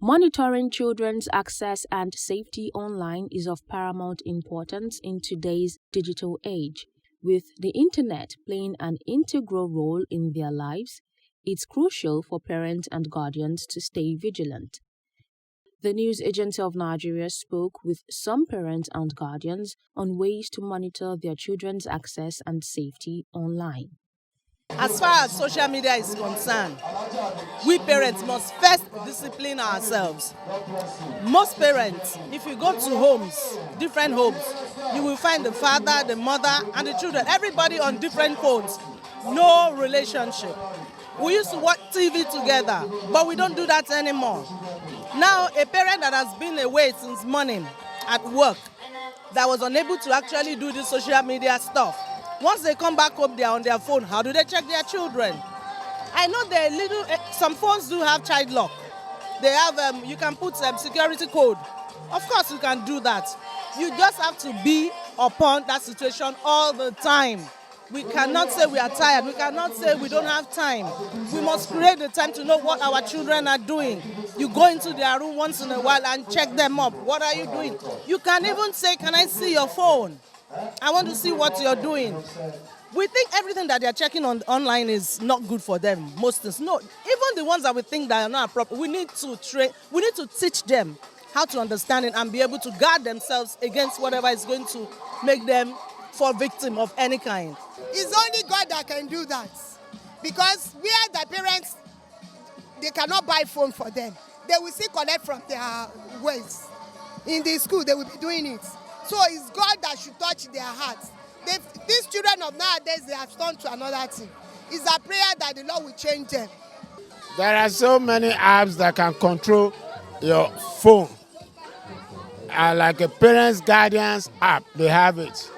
Monitoring children's access and safety online is of paramount importance in today's digital age. With the internet playing an integral role in their lives, it's crucial for parents and guardians to stay vigilant. The News Agency of Nigeria spoke with some parents and guardians on ways to monitor their children's access and safety online. As far as social media is concerned, we parents must first discipline ourselves. Most parents, if you go to homes, different homes, you will find the father, the mother, and the children, everybody on different phones. No relationship. We used to watch TV together, but we don't do that anymore. Now, a parent that has been away since morning at work, that was unable to actually do this social media stuff, once they come back home, they are on their phone. How do they check their children? I know there are some phones do have child lock. They have, you can put security code. Of course, you can do that. You just have to be upon that situation all the time. We cannot say we are tired. We cannot say we don't have time. We must create the time to know what our children are doing. You go into their room once in a while and check them up. What are you doing? You can even say, can I see your phone? I want to see what you're doing. We think everything that they're checking online is not good for them. Most things. No, even the ones that we think that are not appropriate, we need to train. We need to teach them how to understand it and be able to guard themselves against whatever is going to make them fall victim of any kind. It's only God that can do that. Because we are the parents, they cannot buy phone for them. They will still collect from their ways. In the school, they will be doing it. So it's God that should touch their hearts. These children of nowadays, they have turned to another thing. It's a prayer that the Lord will change them. There are so many apps that can control your phone. Like a parents' guidance app, they have it.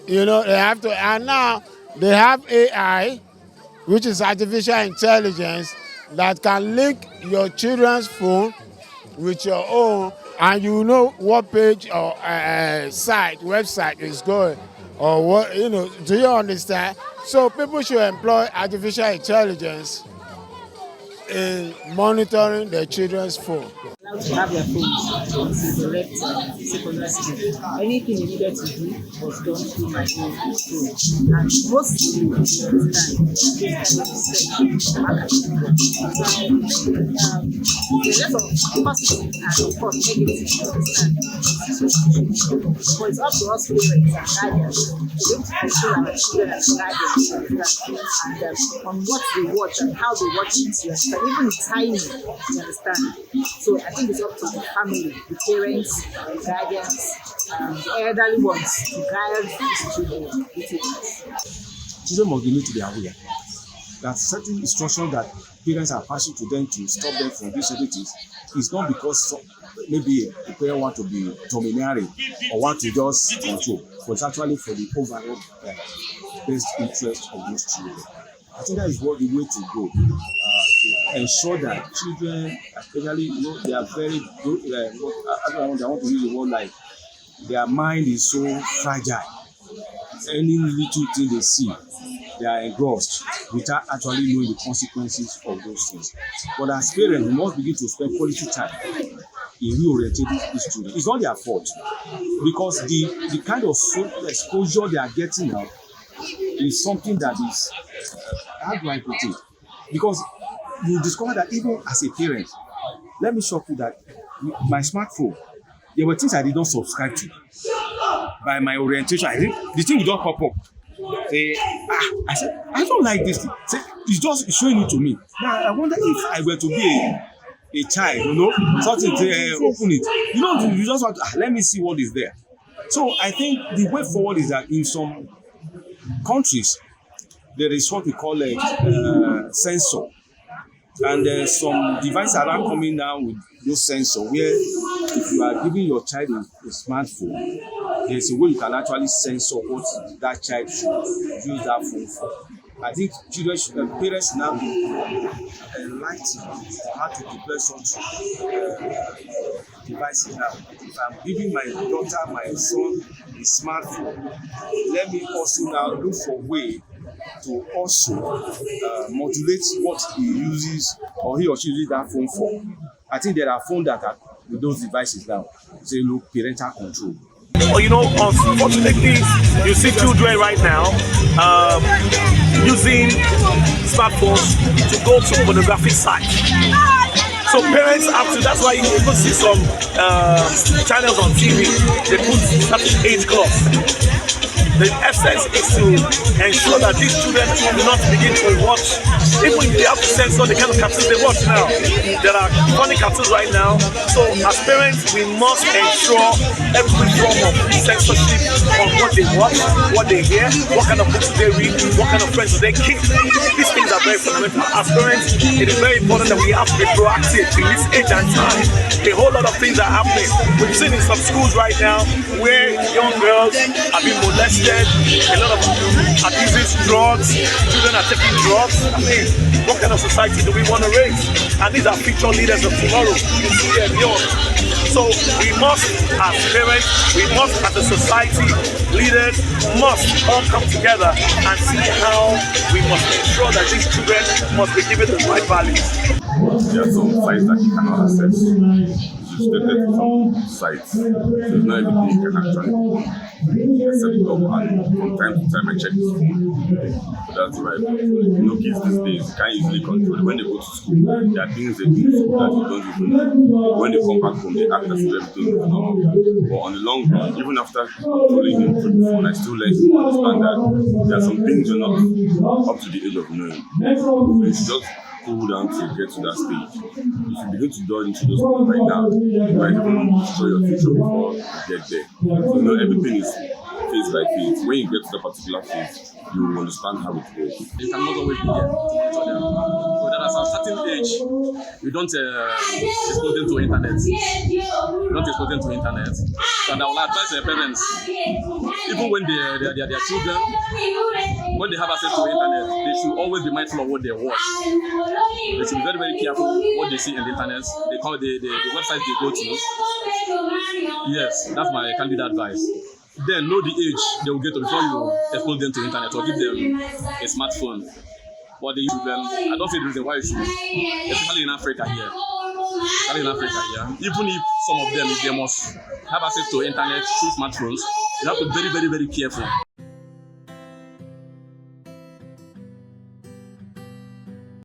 You know, they have to, and now they have AI, which is artificial intelligence, that can link your children's phone with your own, and you know what page or website is going, or what, you know, do you understand? So people should employ artificial intelligence in monitoring their children's phone. Allowed to have their phones until they left secondary school. Anything they needed to do was done through my phone. And mostly this time, there's a lot of positive and of course negative understanding. But it's up to us parents and guardians to be able to control our children and guardians and on what they watch and how they watch it, you understand, even the timing, you understand. So I think it's up to the family, the parents, the guardians, the elderly ones to guide these children. Children must be made to be aware that certain instructions that parents are passing to them to stop them from doing certain things is not because maybe a parent want to be domineering or want to just control, but it's actually for the overall best interest of those children. I think that is what the way to go. To ensure that children, especially, you know, they are very good. I want to use the word like their mind is so fragile. Any little thing they see, they are engrossed without actually knowing the consequences of those things. But as parents, we must begin to spend quality time in reorientating these children. It's not their fault because the kind of exposure they are getting now is something that is, how do I put it? Because you discover that even as a parent, let me shock you that my smartphone, there were things I did not subscribe to. By my orientation, I think the thing would just pop up. I said, I don't like this thing. Say, it's just showing it to me. Now, I wonder if I were to be a child, you know, something to open it. You know, you just want to, let me see what is there. So I think the way forward is that in some countries, there is what we call a sensor. And there's some devices around coming now with those sensors where if you are giving your child a smartphone, there's a way you can actually censor what that child should use that phone for. I think parents should now be enlightened on how to prepare such devices now. If I'm giving my daughter, my son a smartphone, let me also now look for a way to also modulate what he uses or he or she uses that phone for. I think there are phones that are with those devices now. Say, look, parental control. Well, you know, unfortunately, you see children right now using smartphones to go to pornographic sites. So parents have to, that's why you even see some channels on TV, they put certain age class. The essence is to ensure that these children do not begin to watch, even if they have to censor the kind of cartoons they watch now. There are funny cartoons right now. So as parents, we must ensure every form of censorship on what they watch, what they hear, what kind of books do they read, what kind of friends do they keep. These things are very fundamental. As parents, it is very important that we have to be proactive in this age and time. A whole lot of things are happening. We've seen in some schools right now where young girls are being molested. A lot of abuses, drugs, children are taking drugs. I mean, what kind of society do we want to raise? And these are future leaders of tomorrow. You see them young. So we must, as parents, we must, as a society, leaders must all come together and see how we must ensure that these children must be given the right values. There are some sites that you cannot access. Restricted to some sites. So it's not everything you can actually set it up, and from time to time I check the phone. So that's the right way. You know, kids these days you can't easily control it. When they go to school, there are things they do in school that you don't even know. When they come back home, they act as if everything is normal. But on the long run, even after controlling him through the phone, I still let him understand that there are some things you're not up to the age of knowing. So it's just cool down to get to that stage. If you begin to dodge into those things right now, you might even destroy your future before you get there. So, you know, everything is phase by phase. When you get to that particular phase, you will understand how it goes. You cannot always be there. So there are some certain age, you don't expose them to internet. You don't expose them to internet. And I will advise their parents, even when they are children, when they have access to the internet, they should always be mindful of what they watch. They should be very, very careful what they see on the internet. They call the website they go to. Yes, that's my candid advice. Then know the age they will get to before you expose them to the internet or give them a smartphone. But they use them. I don't see the reason why you should, especially in Africa here. Even if some of them, if they must have access to internet through smartphones, you have to be very, very, very careful.